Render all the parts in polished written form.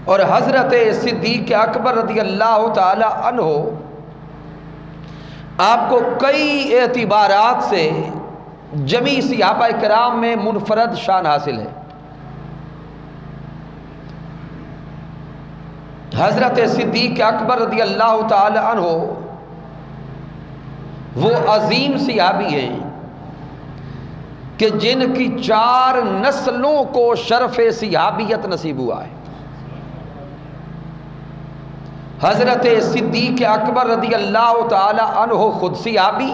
اور حضرت صدیق اکبر رضی اللہ تعالی عنہ آپ کو کئی اعتبارات سے جمیع صحابہ کرام میں منفرد شان حاصل ہے۔ حضرت صدیق اکبر رضی اللہ تعالی عنہ وہ عظیم صحابی ہیں کہ جن کی 4 نسلوں کو شرف صحابیت نصیب ہوا ہے۔ حضرت صدیق اکبر رضی اللہ تعالی عنہ خود صحابی،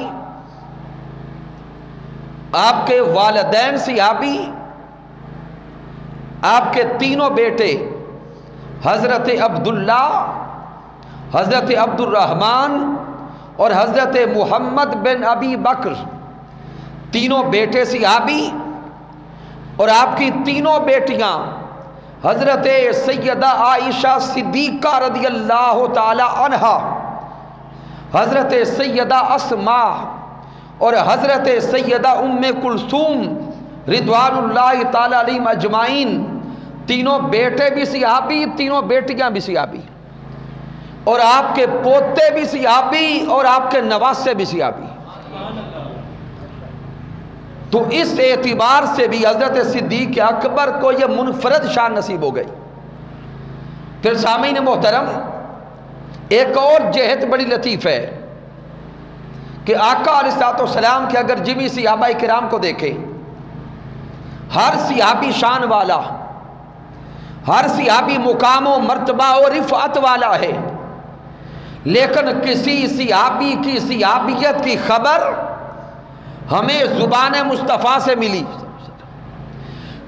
آپ کے والدین صحابی، آپ کے تینوں بیٹے حضرت عبداللہ، حضرت عبد الرحمن اور حضرت محمد بن ابی بکر، تینوں بیٹے صحابی، اور آپ کی تینوں بیٹیاں حضرت سیدہ عائشہ صدیقہ رضی اللہ تعالی عنہا، حضرت سیدہ اسماء اور حضرت سیدہ ام کلثوم رضوان اللہ تعالی علیہم اجمعین، تینوں بیٹے بھی صحابی، تینوں بیٹیاں بھی صحابی، اور آپ کے پوتے بھی صحابی اور آپ کے نواسے بھی صحابی۔ تو اس اعتبار سے بھی حضرت صدیق اکبر کو یہ منفرد شان نصیب ہو گئی۔ پھر سامعین محترم، ایک اور جہت بڑی لطیف ہے کہ آقا علیہ الصلوۃ والسلام کے اگر جمیع صحابہ کرام کو دیکھیں، ہر صحابی شان والا، ہر صحابی مقام و مرتبہ اور رفعت والا ہے، لیکن کسی صحابی کی صحابیت کی خبر ہمیں زبان مصطفیٰ سے ملی،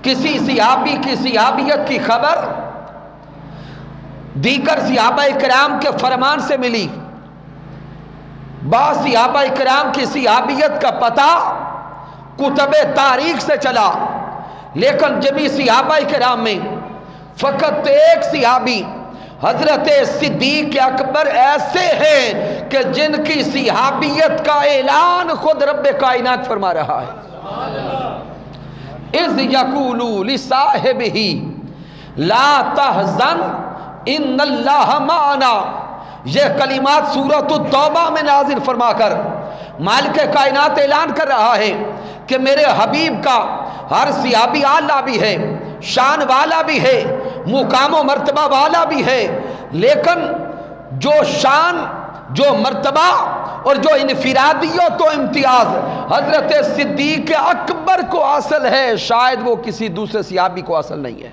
کسی صحابی کی صحابیت کی خبر دیگر صحابہ کرام کے فرمان سے ملی، بعض صحابہ کرام کی صحابیت کا پتہ کتب تاریخ سے چلا، لیکن جمیع صحابہ کرام میں فقط ایک صحابی حضرت صدیق اکبر ایسے ہیں کہ جن کی صحابیت کا اعلان خود رب کائنات فرما رہا ہے۔ اذ یقول لصاحبہ لا تحزن ان اللہ معنا، یہ کلمات سورۃ التوبہ میں نازل فرما کر مالک کائنات اعلان کر رہا ہے کہ میرے حبیب کا ہر صحابی اعلیٰ بھی ہے، شان والا بھی ہے، مقام و مرتبہ والا بھی ہے، لیکن جو شان، جو مرتبہ اور جو انفرادیت و امتیاز حضرت صدیق اکبر کو حاصل ہے، شاید وہ کسی دوسرے صحابی کو حاصل نہیں ہے۔